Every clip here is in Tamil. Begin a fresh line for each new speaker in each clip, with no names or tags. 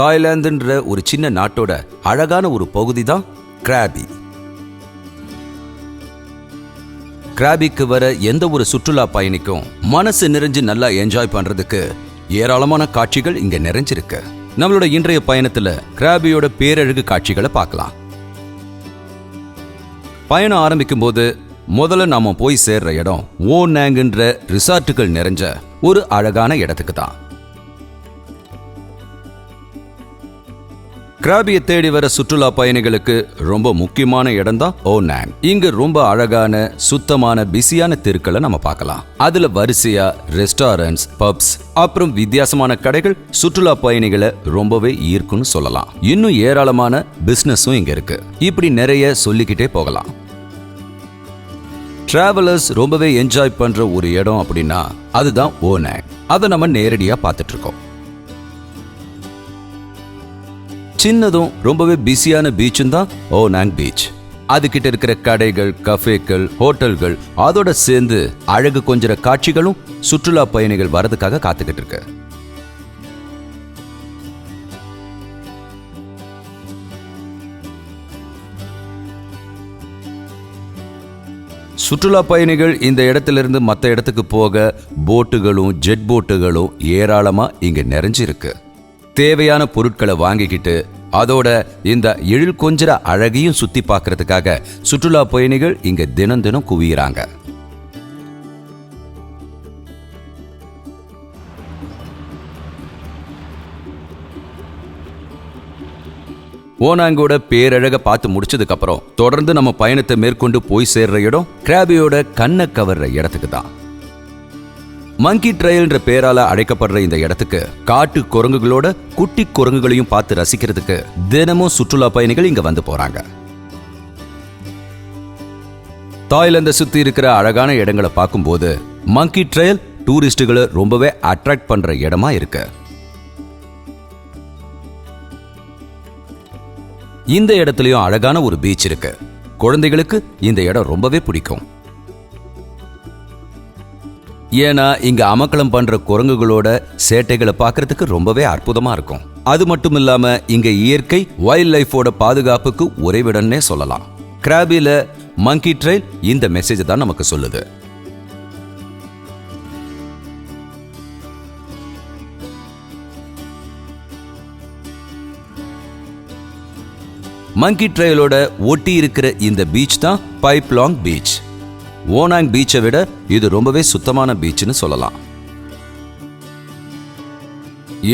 தாய்லாந்துன்ற ஒரு சின்ன நாட்டோட அழகான ஒரு பகுதி தான் கிராபி. கிராபிக்கு வர எந்த ஒரு சுற்றுலா பயணிக்கும் மனசு நிறைஞ்சு நல்லா என்ஜாய் பண்றதுக்கு ஏராளமான காட்சிகள் இங்க நிறைஞ்சிருக்கு. நம்மளோட இன்றைய பயணத்துல கிராபியோட பேரழகு காட்சிகளை பார்க்கலாம். பயணம் ஆரம்பிக்கும் போது முதல்ல நாம போய் சேர்ற இடம் ஓ நாங்குன்ற ரிசார்ட்டுகள் நிறைஞ்ச ஒரு அழகான இடத்துக்கு தான். கிராபியை தேடி வர சுற்றுலா பயணிகளுக்கு ரொம்ப முக்கியமான இடம் தான் ஓ நாங். இங்க ரொம்ப அழகான சுத்தமான பிஸியான தெருக்களை நம்ம பார்க்கலாம். அதுல வரிசையா ரெஸ்டாரண்ட்ஸ், பப்ஸ், அப்புறம் வித்தியாசமான கடைகள் சுற்றுலா பயணிகளை ரொம்பவே ஈர்க்கும்னு சொல்லலாம். இன்னும் ஏராளமான பிசினஸும் இங்க இருக்கு. இப்படி நிறைய சொல்லிக்கிட்டே போகலாம். டிராவலர்ஸ் ரொம்பவே என்ஜாய் பண்ற ஒரு இடம் அப்படின்னா அதுதான் ஓ நாங். அதை நம்ம நேரடியா பார்த்துட்டு இருக்கோம். சின்னதும் ரொம்பவே பிஸியான பீச்சும் தான் ஓ நாங் பீச். அதுகிட்ட இருக்கிற கடைகள், கஃபேக்கள், ஹோட்டல்கள், அதோட சேர்ந்து அழகு கொஞ்சற காட்சிகளும் சுற்றுலா பயணிகள் வரதுக்காக காத்துக்கிட்டு இருக்கு. சுற்றுலா பயணிகள் இந்த இடத்திலிருந்து மற்ற இடத்துக்கு போக போட்டுகளும் ஜெட் போட்டுகளும் ஏராளமா இங்க நிறைஞ்சிருக்கு. தேவையான பொருட்களை வாங்கிக்கிட்டு அதோட இந்த எழில் கொஞ்சர அழகையும் சுத்தி பார்க்கறதுக்காக சுற்றுலா பயணிகள் இங்க தினம் தினம் குவியறாங்க. ஓனாங்கோட பேரழக பார்த்து முடிச்சதுக்கு அப்புறம் தொடர்ந்து நம்ம பயணத்தை மேற்கொண்டு போய் சேர்ற இடம் கிராபியோட கண்ணை கவர்ற இடத்துக்கு தான். மங்கி ட்ரையல்ன்ற பேரால அழைக்கப்படுற இந்த இடத்துக்கு காட்டு குரங்குகளோட குட்டி குரங்குகளையும் பார்த்து ரசிக்கிறதுக்கு தினமும் சுற்றுலா பயணிகள் இங்க வந்து போறாங்க. தாய்லாந்தை சுத்தி இருக்கிற அழகான இடங்களை பார்க்கும்போது மங்கி ட்ரையல் டூரிஸ்டுகளை ரொம்பவே அட்ராக்ட் பண்ற இடமா இருக்கு. இந்த இடத்துலயும் அழகான ஒரு பீச் இருக்கு. குழந்தைகளுக்கு இந்த இடம் ரொம்பவே பிடிக்கும். ஏன்னா இங்க அமக்கலம் பண்ற குரங்குகளோட சேட்டைகளை பார்க்கறதுக்கு ரொம்பவே அற்புதமா இருக்கும். அது மட்டும் இல்லாம இங்க இயற்கை வைல்ட் லைஃபோட பாதுகாப்புக்கு உறைவிடம்னே சொல்லலாம். கிராபில மங்கி ட்ரைல் இந்த மெசேஜ் தான் நமக்கு சொல்லுது. மங்கி ட்ரையலோட ஒட்டி இருக்கிற இந்த பீச் தான் பைப்லாங் பீச். ஓனாங் பீச்சை விட இது ரொம்பவே சுத்தமான பீச்னு சொல்லலாம்.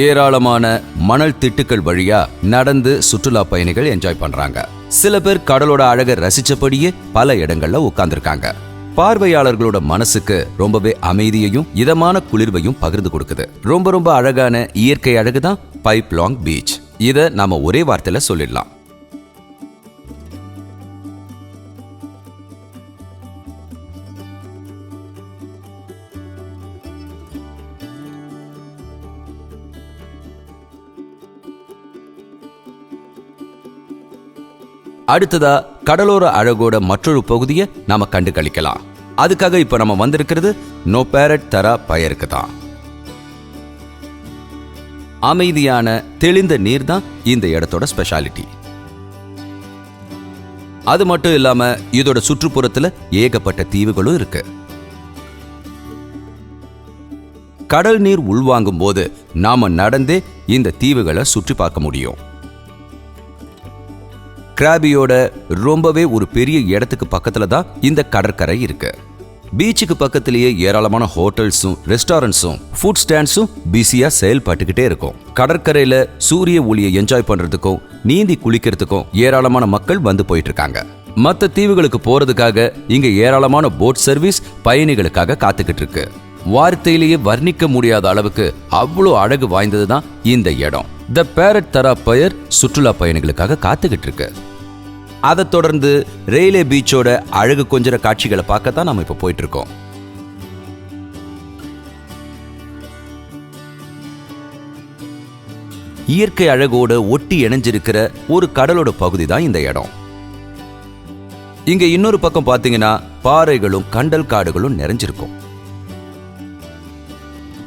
ஏராளமான மணல் திட்டுக்கள் வழியா நடந்து சுற்றுலா பயணிகள் என்ஜாய் பண்றாங்க. சில பேர் கடலோட அழகை ரசிச்சபடியே பல இடங்கள்ல உட்கார்ந்துருக்காங்க. பார்வையாளர்களோட மனசுக்கு ரொம்பவே அமைதியையும் இதமான குளிர்வையும் பகிர்ந்து கொடுக்குது. ரொம்ப ரொம்ப அழகான இயற்கை அழகுதான் பைப்லாங் பீச். இத நாம ஒரே வார்த்தையில சொல்லிடலாம். அடுத்ததா கடலோர அழகோட மற்றொரு பகுதியை நாம கண்டு கழிக்கலாம். அதுக்காக இப்ப நம்ம வந்திருக்கிறது நோ பேரட் தரா பயருக்கு தான். அமைதியான தெளிந்த நீர் தான் இந்த இடத்தோட ஸ்பெஷாலிட்டி. அது மட்டும் இல்லாம இதோட சுற்றுப்புறத்துல ஏகப்பட்ட தீவுகளும் இருக்கு. கடல் நீர் உள்வாங்கும் போது நாம நடந்தே இந்த தீவுகளை சுற்றி பார்க்க முடியும். கிராபியோட ரொம்பவே ஒரு பெரிய இடத்துக்கு பக்கத்துல தான் இந்த கடற்கரை இருக்கு. பீச்சுக்கு பக்கத்திலேயே ஏராளமான ஹோட்டல்ஸும் ரெஸ்டாரண்ட்ஸும் ஃபுட் ஸ்டாண்ட்ஸும் பிஸியா செயல்பட்டுக்கிட்டே இருக்கும். கடற்கரையில சூரிய ஒளியை என்ஜாய் பண்றதுக்கும் நீந்தி குளிக்கிறதுக்கும் ஏராளமான மக்கள் வந்து போயிட்டு இருக்காங்க. மற்ற தீவுகளுக்கு போறதுக்காக இங்க ஏராளமான போட் சர்வீஸ் பயணிகளுக்காக காத்துக்கிட்டு இருக்கு. வார்த்தையிலேயே வர்ணிக்க முடியாத அளவுக்கு அவ்வளோ அழகு வாய்ந்ததுதான் இந்த இடம். த பேரட் தரா பயர் சுற்றுலா பயணிகளுக்காக காத்துக்கிட்டு இருக்கு. அதை தொடர்ந்து ரெயிலே பீச்சோட அழகு கொஞ்சர காட்சிகளை பார்க்கத்தான் நம்ம இப்ப போயிட்டு இருக்கோம். இயற்கை அழகோட ஒட்டி இணைஞ்சிருக்கிற ஒரு கடலோட பகுதி தான் இந்த இடம். இங்க இன்னொரு பக்கம் பாத்தீங்கன்னா பாறைகளும் கண்டல் காடுகளும் நிறைஞ்சிருக்கும்.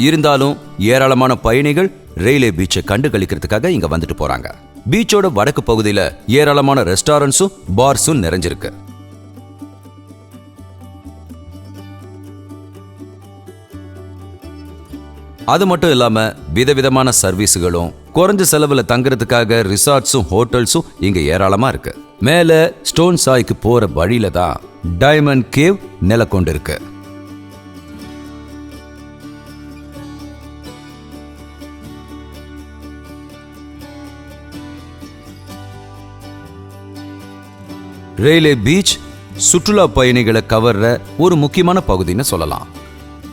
இருந்தாலும் ஏராளமான பயணிகள் ரெயிலே பீச்சை கண்டு களிக்கிறதுக்காக இங்க வந்துட்டு போறாங்க. பீச்சோட வடக்கு பகுதியில ஏராளமான ரெஸ்டாரண்ட்ஸும் பார்ஸும் நிறைஞ்சிருக்கு. அது மட்டும் இல்லாம விதவிதமான சர்வீஸுகளும் குறைஞ்ச செலவுல தங்குறதுக்காக ரிசார்ட்ஸும் ஹோட்டல்ஸும் இங்க ஏராளமா இருக்கு. மேல ஸ்டோன் சாய்க்கு போற வழியில தான் டைமண்ட் கேவ் நில கொண்டிருக்கு. ரெயிலே பீச் சுற்றுலா பயணிகளை கவர்ற ஒரு முக்கியமான பகுதின்னு சொல்லலாம்.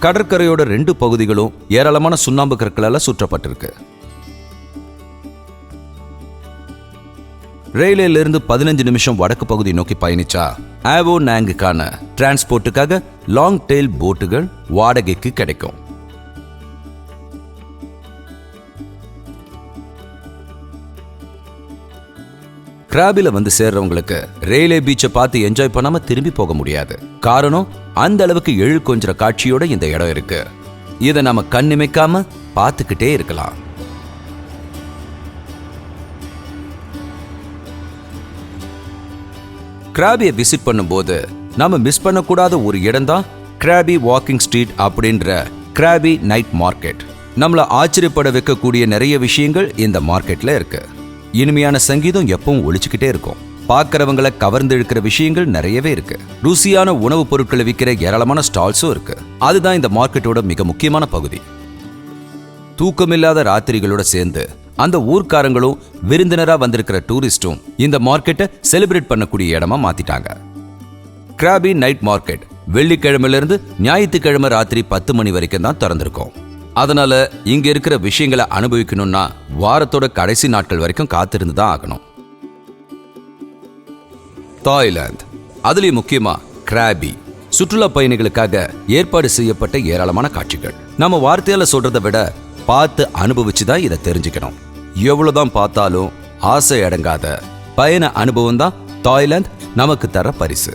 கடற்கரையோட 2 பகுதிகளும் ஏராளமான சுண்ணாம்பு கற்களால சுற்றப்பட்டிருக்கு. ரயிலில் இருந்து 15 நிமிஷம் வடக்கு பகுதி நோக்கி பயணிச்சா ஆவோ நாங்குக்கான டிரான்ஸ்போர்ட்டுக்காக லாங் டெயில் போட்டுகள் வாடகைக்கு கிடைக்கும். கிராபில வந்து சேர்றவங்களுக்கு ரெயிலே பீச்சை பார்த்து என்ஜாய் பண்ணாம திரும்பி போக முடியாது. காரணம், அந்த அளவுக்கு எழு கொஞ்சற காட்சியோட இந்த இடம் இருக்கு. இதை நாம கண்ணிமைக்காம பார்த்துக்கிட்டே இருக்கலாம். கிராபியை விசிட் பண்ணும்போது நாம மிஸ் பண்ணக்கூடாத ஒரு இடம் தான் கிராபி வாக்கிங் ஸ்ட்ரீட் அப்படின்ற கிராபி நைட் மார்க்கெட். நம்மள ஆச்சரியப்பட வைக்கக்கூடிய நிறைய விஷயங்கள் இந்த மார்க்கெட்ல இருக்கு. இனிமையான சங்கீதம் எப்பவும் ஒழிச்சுக்கிட்டே இருக்கும். பார்க்கறவங்களை கவர்ந்து இழுக்கிற விஷயங்கள் நிறையவே இருக்கு. ருசியான உணவுப் பொருட்களை விற்கிற ஏராளமான ஸ்டால்ஸும் இருக்கு. அதுதான் இந்த மார்க்கெட்டோட மிக முக்கியமான பகுதி. தூக்கமில்லாத ராத்திரிகளோட சேர்ந்து அந்த ஊர்க்காரங்களும் விருந்தினரா வந்திருக்கிற டூரிஸ்டும் இந்த மார்க்கெட்டை செலிப்ரேட் பண்ணக்கூடிய இடமா மாத்திட்டாங்க. கிராபி நைட் மார்க்கெட் வெள்ளிக்கிழமையில இருந்து ஞாயிற்றுக்கிழமை ராத்திரி 10 மணி வரைக்கும் தான் திறந்திருக்கும். அதனால இங்க இருக்கிற விஷயங்களை அனுபவிக்கணும்னா வாரத்தோட கடைசி நாட்கள் வரைக்கும் காத்திருந்து தான் ஆகணும். தாய்லாந்து, அதுலயும் முக்கியமா கிராபி, சுற்றுலா பயணிகளுக்காக ஏற்பாடு செய்யப்பட்ட ஏராளமான காட்சிகள். நம்ம வார்த்தையால சொல்றதை விட பார்த்து அனுபவிச்சுதான் இதை தெரிஞ்சுக்கணும். எவ்வளவுதான் பார்த்தாலும் ஆசை அடங்காத பயண அனுபவம் தான் தாய்லாந்து நமக்கு தர பரிசு.